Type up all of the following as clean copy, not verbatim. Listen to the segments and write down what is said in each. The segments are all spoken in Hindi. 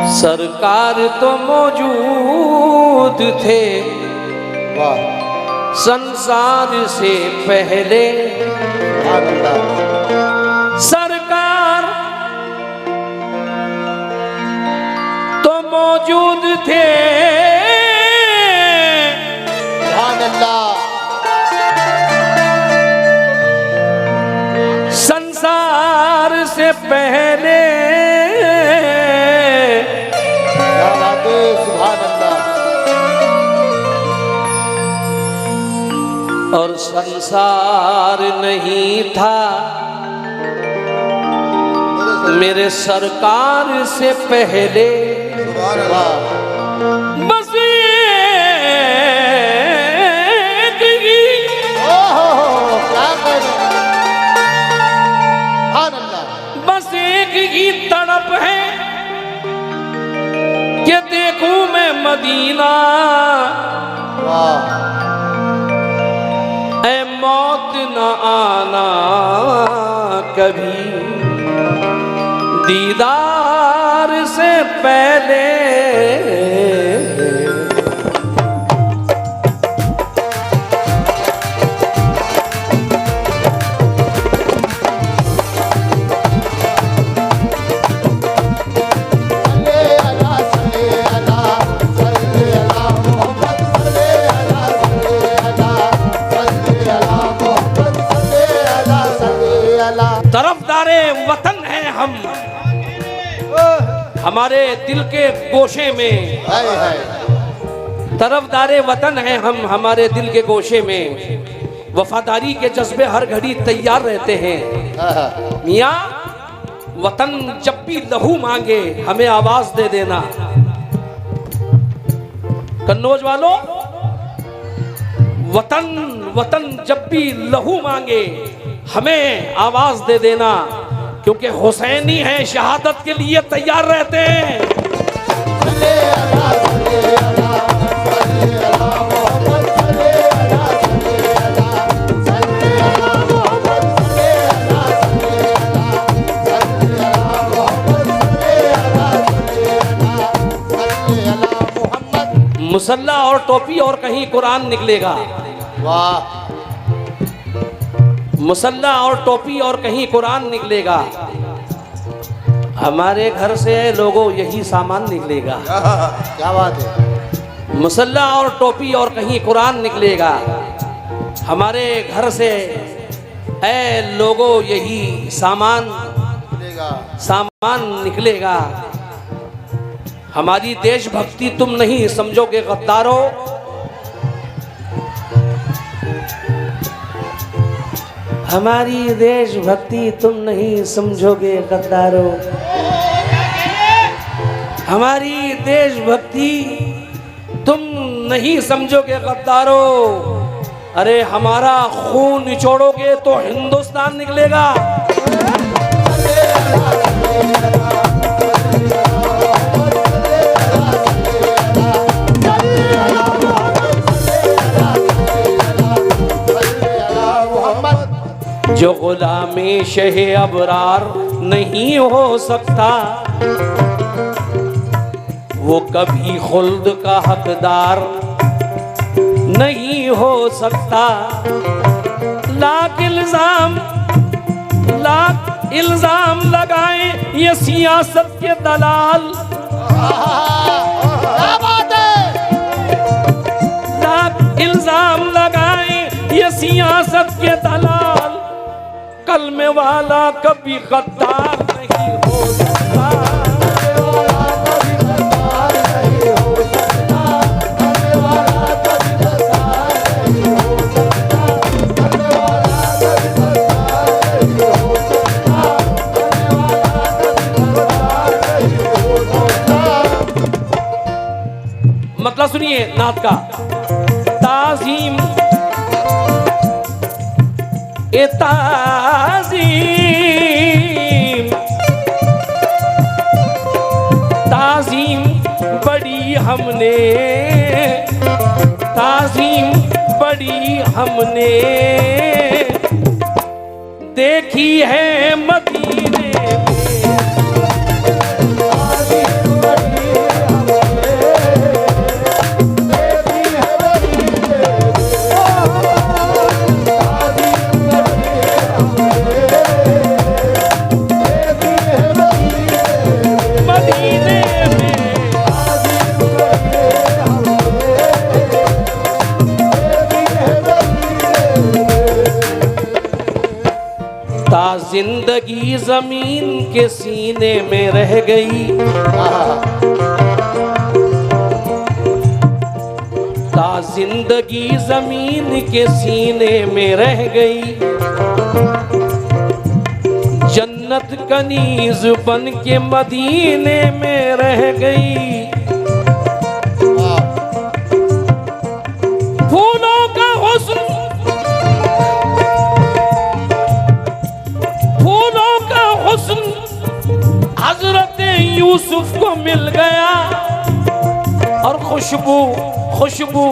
सरकार तो मौजूद थे संसार से पहले। सरकार तो मौजूद थे संसार से पहले। और संसार नहीं था मेरे सरकार से पहले। बस एक ही तड़प है कि देखूं मैं मदीना। ऐ मौत न आना कभी दीदार से पहले। तरफदारे वतन हैं हम, हमारे दिल के गोशे में। तरफदारे वतन हैं हम, हमारे दिल के गोशे में। वफादारी के जज्बे हर घड़ी तैयार रहते हैं। मियाँ वतन जब भी लहू मांगे हमें आवाज दे देना। कन्नौज वालों, वतन वतन जब भी लहू मांगे हमें आवाज दे देना, क्योंकि हुसैनी है शहादत के लिए तैयार रहते हैं। मुसल्ला और टोपी और कहीं कुरान निकलेगा। वाह। मुसल्ला और टोपी और कहीं कुरान निकलेगा। हमारे घर से लोगों यही सामान निकलेगा। क्या बात है। मुसल्ला और टोपी और कहीं कुरान निकलेगा। हमारे घर से ऐ लोगों यही सामान निकलेगा। हमारी देशभक्ति तुम नहीं समझोगे गद्दारों। हमारी देशभक्ति तुम नहीं समझोगे गद्दारों। हमारी देशभक्ति तुम नहीं समझोगे गद्दारों। अरे हमारा खून निचोड़ोगे तो हिंदुस्तान निकलेगा। जो गुलामी शहे अबरार नहीं हो सकता वो कभी खुल्द का हकदार नहीं हो सकता। लाख इल्जाम लगाए ये सियासत के दलाल। लाख इल्जाम लगाए ये सियासत के दलाल। कलमे वाला कभी गद्दार नहीं हो सकता। मतलब सुनिए नात का। ताज़ीम ए ताज़ीम बड़ी हमने, ताज़ीम बड़ी हमने देखी है मदीने में। जिंदगी जमीन के सीने में रह गई, ता जिंदगी जमीन के सीने में रह गई, जन्नत कनीज बन के मदीने में रह गई। फूलों का हुस्न, फूलों का हुस्न हजरत यूसुफ को मिल गया, और खुशबू खुशबू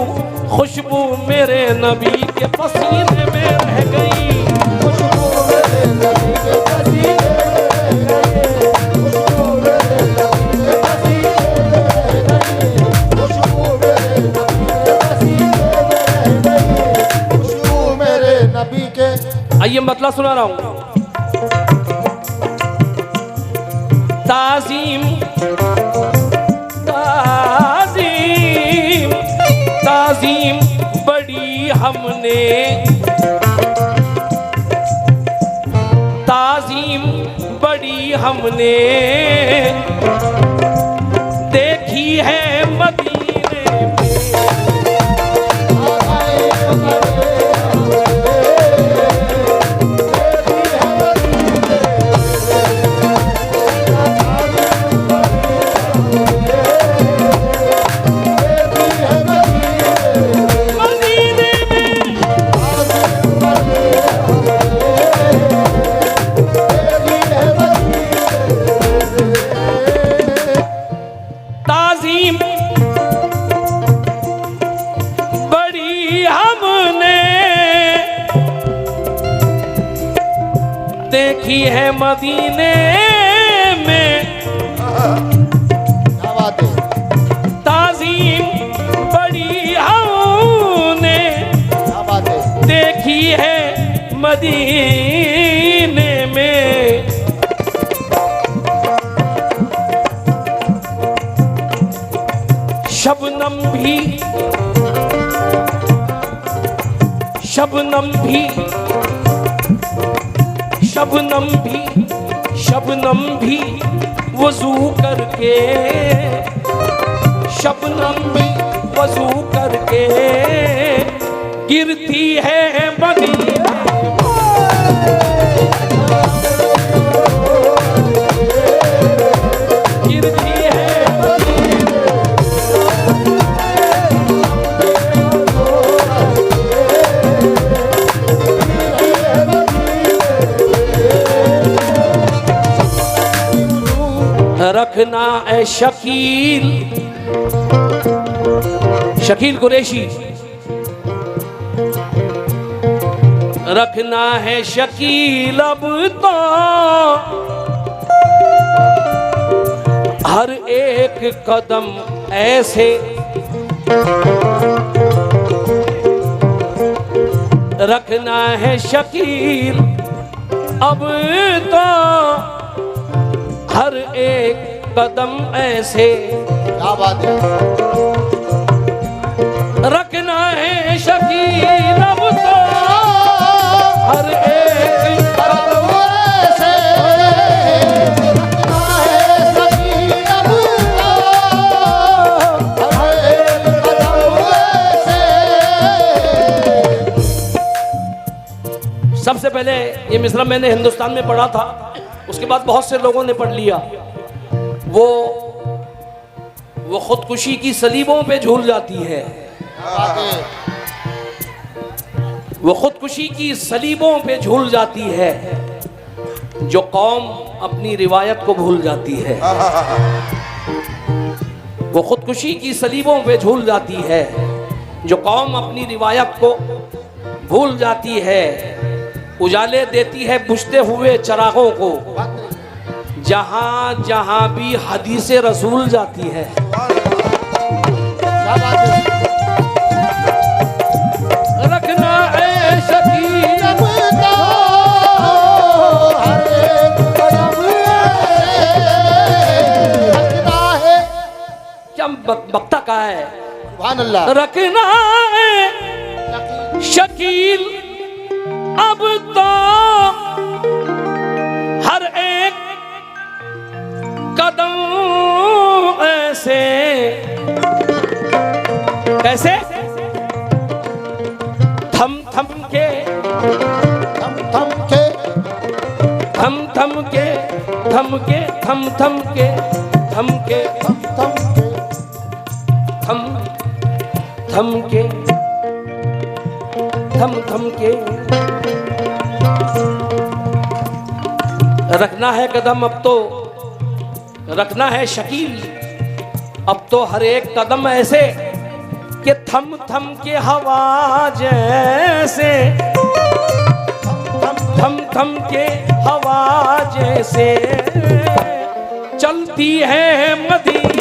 खुशबू मेरे नबी के पसीने में रह गई। खुशबू मेरे नबी के पसीने में रह गई, खुशबू मेरे नबी के पसीने में रह गई, खुशबू मेरे नबी के पसीने में रह गई, खुशबू मेरे नबी के। आइए मतलब सुना रहा हूं। ताज़ीम ताज़ीम ताज़ीम बड़ी हमने, ताज़ीम बड़ी हमने देखी है मदीने में। देखी है मदीने में, ताज़ीम बड़ी हमने देखी है मदीने में। शबनम भी शबनम भी शबनम भी शबनम भी वज़ू करके, शबनम भी वज़ू करके गिरती है मदीने में। गिरती है मदीने रखना ए शकील, शकील कुरैशी, रखना है शकील अब तो हर एक कदम ऐसे, रखना है शकील अब तो हर एक कदम ऐसे। क्या बात है। रखना है शकील अब तो हर एक कदम ऐसे, रखना है शकील अब तो हर एक कदम ऐसे। सबसे पहले ये मिसरा मैंने हिंदुस्तान में पढ़ा था, उसके बाद बहुत से लोगों ने पढ़ लिया। वो खुदकुशी की सलीबों पे झूल जाती है, वो खुदकुशी की सलीबों पे झूल जाती है जो कौम अपनी रिवायत को भूल जाती है। वो खुदकुशी की सलीबों पे झूल जाती है जो कौम अपनी रिवायत को भूल जाती है। उजाले देती है बुझते हुए चिरागों को, जहां जहां भी हदीसे रसूल जाती है। रखना है शकील अब तो हर एक कदम रखना है। क्या बकता का है। सुभान अल्लाह। रखना है शकील अब तो कदम ऐसे कैसे थम थम के थम थम के थम थम के थम के थम थम के थम के थम थम के थम थम के थम थम के रखना है कदम, अब तो रखना है शकील, अब तो हर एक कदम ऐसे कि थम थम के हवा जैसे, थम थम के हवा जैसे चलती है मदीना